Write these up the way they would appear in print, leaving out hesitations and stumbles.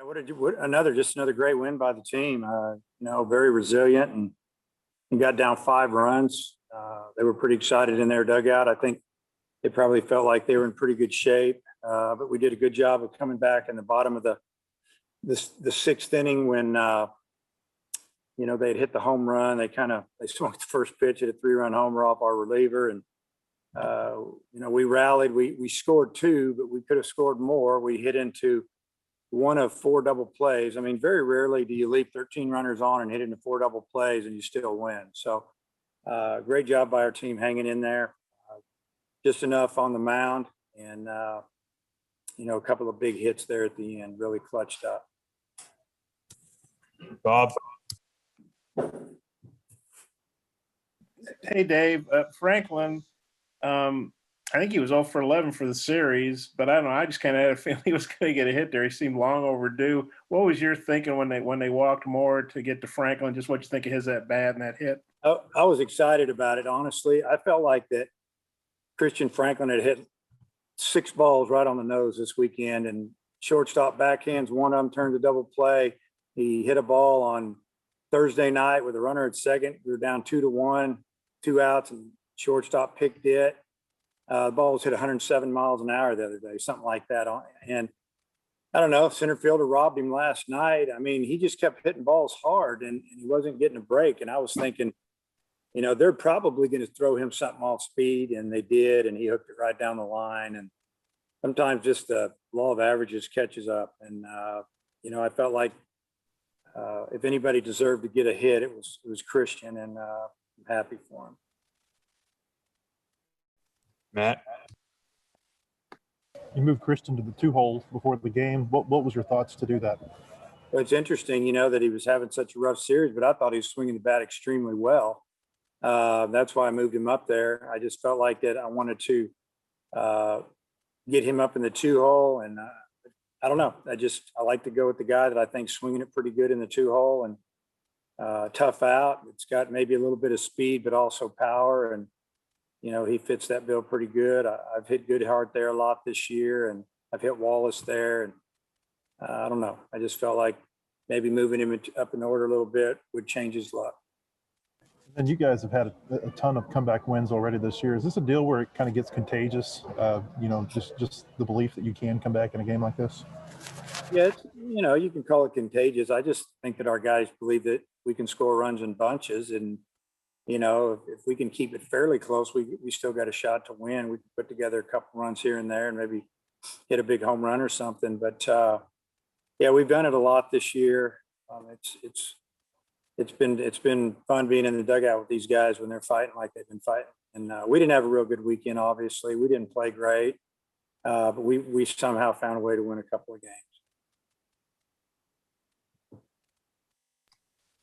Another great win by the team. Very resilient and got down 5 runs. They were pretty excited in their dugout. I think they probably felt like they were in pretty good shape, but we did a good job of coming back in the bottom of the 6th inning when they'd hit the home run. They swung the first pitch at a 3-run homer off our reliever, and we rallied. We scored 2, but we could have scored more. We hit into one of 4 double plays. I mean, very rarely do you leave 13 runners on and hit into 4 double plays and you still win. So great job by our team hanging in there. Just enough on the mound, and a couple of big hits there at the end, really clutched up. Bob. Hey, Dave. Franklin, I think he was 0 for 11 for the series, but I don't know. I just kind of had a feeling he was going to get a hit there. He seemed long overdue. What was your thinking when they walked Moore to get to Franklin? Just what you think of his at bat and that hit? I was excited about it, honestly. I felt like that Christian Franklin had hit 6 balls right on the nose this weekend, and shortstop backhands. One of them turned to double play. He hit a ball on Thursday night with a runner at second. We were down 2-1, 2 outs, and shortstop picked it. The ball was hit 107 miles an hour the other day, something like that. And I don't know, center fielder robbed him last night. I mean, he just kept hitting balls hard, and he wasn't getting a break. And I was thinking, they're probably going to throw him something off speed, and they did, and he hooked it right down the line. And sometimes just the law of averages catches up. And, I felt like if anybody deserved to get a hit, it was Christian, and I'm happy for him. Matt. You moved Christian to the 2-hole before the game. What was your thoughts to do that? Well, it's interesting, that he was having such a rough series, but I thought he was swinging the bat extremely well. That's why I moved him up there. I just felt like that I wanted to get him up in the 2-hole, and I don't know. I like to go with the guy that I think swinging it pretty good in the 2-hole and tough out. It's got maybe a little bit of speed, but also power, and he fits that bill pretty good. I've hit Goodhart there a lot this year, and I've hit Wallace there. And I don't know. I just felt like maybe moving him up in order a little bit would change his luck. And you guys have had a ton of comeback wins already this year. Is this a deal where it kind of gets contagious? Just the belief that you can come back in a game like this? Yeah, you can call it contagious. I just think that our guys believe that we can score runs in bunches, and if we can keep it fairly close, we still got a shot to win. We can put together a couple runs here and there and maybe hit a big home run or something. But we've done it a lot this year. It's been fun being in the dugout with these guys when they're fighting like they've been fighting. And we didn't have a real good weekend, obviously. We didn't play great, but we somehow found a way to win a couple of games.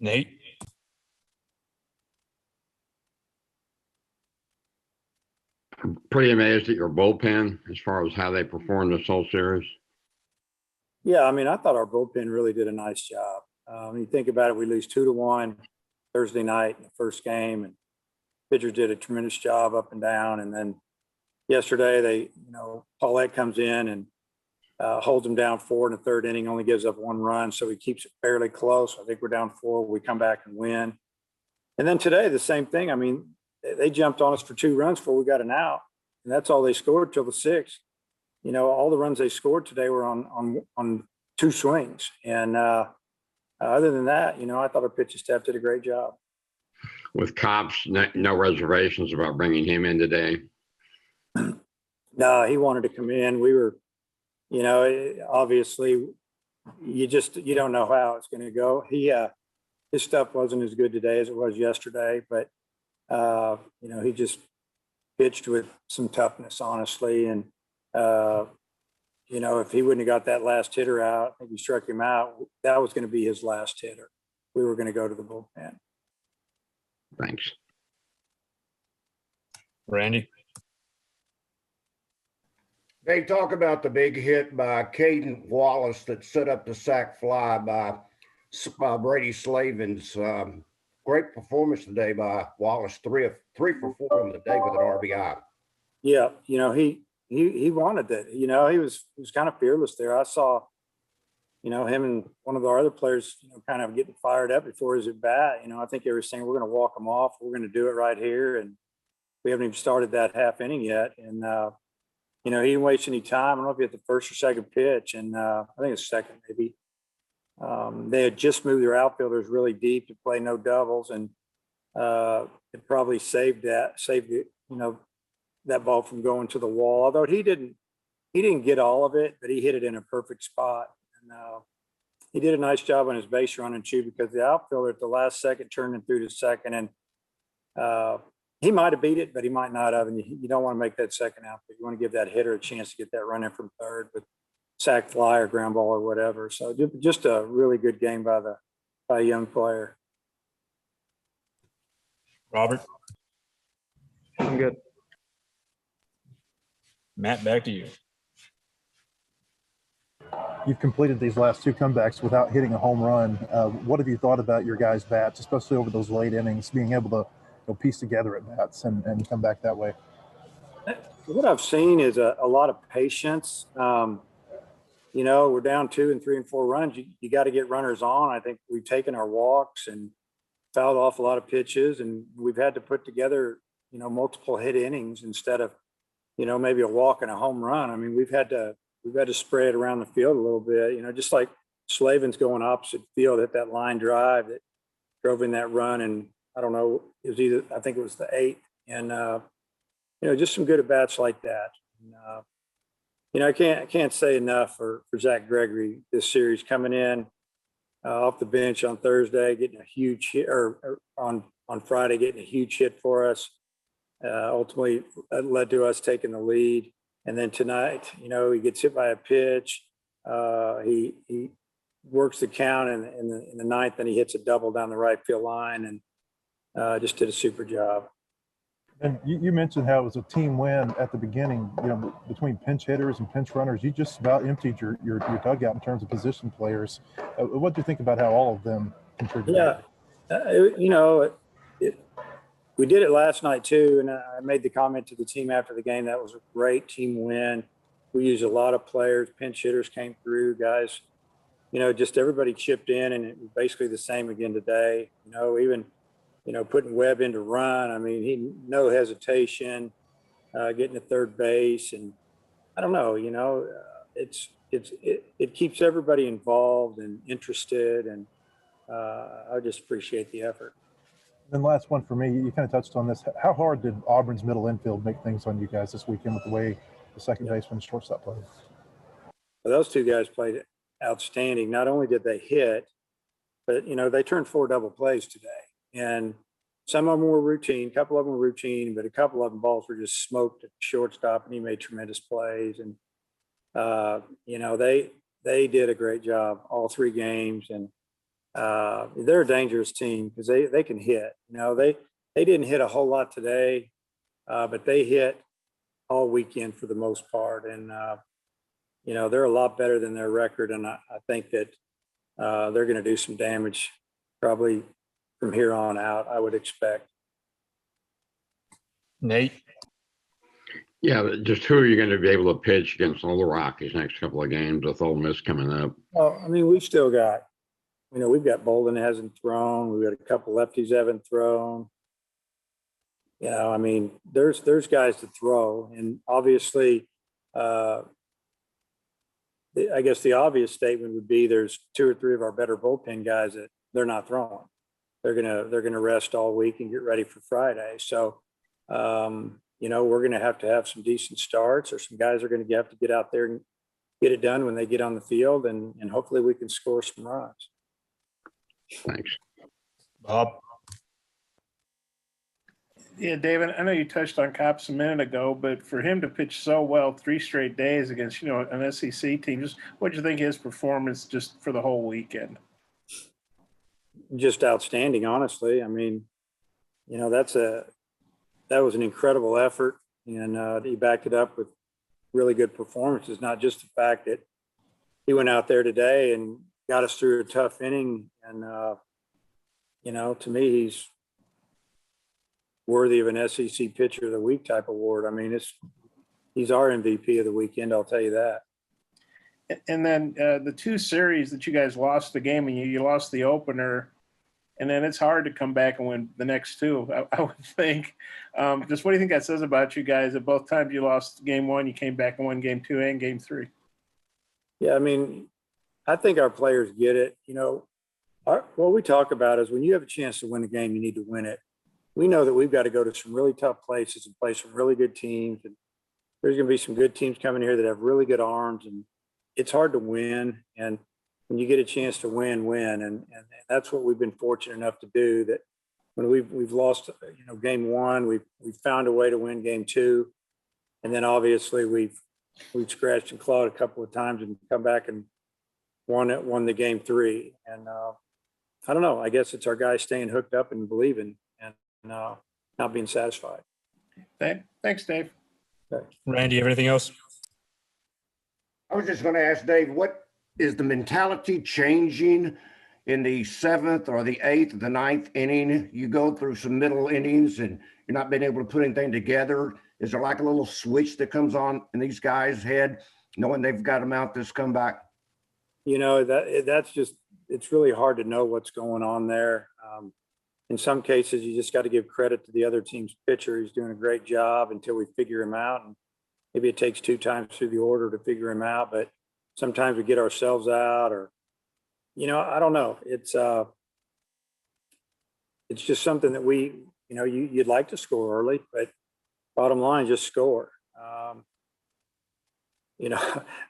Nate. I'm pretty amazed at your bullpen as far as how they performed this whole series. Yeah, I mean, I thought our bullpen really did a nice job. When you think about it, we lose 2-1 Thursday night in the first game, and pitchers did a tremendous job up and down. And then yesterday, Paulette comes in and holds them down 4 in the 3rd inning, only gives up 1 run, so he keeps it fairly close. I think we're down 4. We come back and win. And then today, the same thing. I mean, they jumped on us for 2 runs before we got an out, and that's all they scored till the 6th. All the runs they scored today were on 2 swings. And other than that, I thought our pitching staff did a great job. With Cops, no reservations about bringing him in today? No, he wanted to come in. We were, obviously, you don't know how it's going to go. His stuff wasn't as good today as it was yesterday, but he just pitched with some toughness, honestly. And, if he wouldn't have got that last hitter out, if he struck him out, that was going to be his last hitter. We were going to go to the bullpen. Thanks. Randy. They talk about the big hit by Caden Wallace that set up the sac fly by Brady Slavens. Great performance today by Wallace, 3 for 4 on the day with an RBI. Yeah, he wanted that. He was kind of fearless there. I saw, him and one of our other players, kind of getting fired up before his at bat. I think they were saying, we're going to walk him off. We're going to do it right here. And we haven't even started that half inning yet. And, he didn't waste any time. I don't know if he hit the first or second pitch. And I think it's second, maybe. They had just moved their outfielders really deep to play no doubles. And it probably saved that ball from going to the wall. Although he didn't get all of it, but he hit it in a perfect spot. And he did a nice job on his base running too, because the outfielder at the last second turned him through to second, and he might have beat it, but he might not have. And you don't want to make that second out, but you want to give that hitter a chance to get that run in from third with sac fly or ground ball or whatever. So just a really good game by a young player. Robert, I'm good. Matt, back to you. You've completed these last two comebacks without hitting a home run. What have you thought about your guys' bats, especially over those late innings, being able to piece together at bats and come back that way? What I've seen is a lot of patience. We're down 2 and 3 and 4 runs. You got to get runners on. I think we've taken our walks and fouled off a lot of pitches, and we've had to put together, multiple hit innings instead of, maybe a walk and a home run. I mean, we've had to spread around the field a little bit, just like Slavin's going opposite field, hit that line drive that drove in that run. And I don't know, I think it was the 8th, and, just some good at bats like that. And, I can't say enough for Zach Gregory this series, coming in off the bench on Thursday, getting a huge hit, or on Friday, getting a huge hit for us. Ultimately led to us taking the lead. And then tonight, he gets hit by a pitch. He works the count in the 9th, and he hits a double down the right field line, and just did a super job. And you mentioned how it was a team win at the beginning, between pinch hitters and pinch runners. You just about emptied your dugout in terms of position players. What do you think about how all of them contributed? Yeah, we did it last night too, and I made the comment to the team after the game, that was a great team win. We used a lot of players, pinch hitters came through, guys. Just everybody chipped in, and it was basically the same again today. Even putting Webb into run. I mean, he no hesitation, getting to third base, and I don't know. It keeps everybody involved and interested, and I just appreciate the effort. And last one for me, you kind of touched on this. How hard did Auburn's middle infield make things on you guys this weekend with the way the second baseman and shortstop played? Well, those two guys played outstanding. Not only did they hit, but they turned 4 double plays today. And some of them were routine, a couple of them were routine, but a couple of them balls were just smoked at shortstop, and he made tremendous plays. And, they did a great job all 3 games. And they're a dangerous team because they can hit. They didn't hit a whole lot today, but they hit all weekend for the most part. And, they're a lot better than their record. And I think that they're going to do some damage probably from here on out, I would expect. Nate? Yeah, just who are you going to be able to pitch against all the Rockies next couple of games with Ole Miss coming up? Well, I mean, we've still got, we've got Bolden hasn't thrown. We've got a couple lefties haven't thrown. I mean, there's guys to throw. And obviously, I guess the obvious statement would be there's 2 or 3 of our better bullpen guys that they're not throwing. They're gonna rest all week and get ready for Friday. So, we're gonna have to have some decent starts, or some guys are gonna have to get out there and get it done when they get on the field, and hopefully we can score some runs. Thanks. Bob? Yeah, David, I know you touched on Cops a minute ago, but for him to pitch so well 3 straight days against, an SEC team, just what do you think his performance just for the whole weekend? Just outstanding, honestly. I mean, that was an incredible effort, and he backed it up with really good performances. Not just the fact that he went out there today and got us through a tough inning, and to me, he's worthy of an SEC Pitcher of the Week type award. I mean, he's our MVP of the weekend, I'll tell you that. And then the two series that you guys lost the game, and you lost the opener, and then it's hard to come back and win the next two, I would think. Just what do you think that says about you guys? At both times you lost game one, you came back and won game two and game three. Yeah, I mean, I think our players get it. You know, what we talk about is when you have a chance to win a game, you need to win it. We know that we've got to go to some really tough places and play some really good teams. And there's going to be some good teams coming here that have really good arms, and it's hard to win. And when you get a chance to win. And that's what we've been fortunate enough to do, that when we've lost, game one, we've found a way to win game two. And then obviously we've scratched and clawed a couple of times and come back and won the game three. And I don't know, I guess it's our guys staying hooked up and believing and not being satisfied. Thanks, Dave. Randy, everything else? I was just going to ask Dave, what is the mentality changing in the seventh or the eighth, the ninth inning? You go through some middle innings and you're not being able to put anything together. Is there like a little switch that comes on in these guys' head, knowing they've got them out this comeback? That's just, it's really hard to know what's going on there. In some cases, you just got to give credit to the other team's pitcher. He's doing a great job until we figure him out. And maybe it takes two times through the order to figure him out, but sometimes we get ourselves out, or, I don't know. It's just something that you'd like to score early, but bottom line, just score.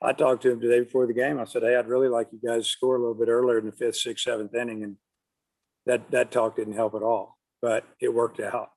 I talked to him today before the game. I said, hey, I'd really like you guys to score a little bit earlier in the fifth, sixth, seventh inning. And that talk didn't help at all, but it worked out.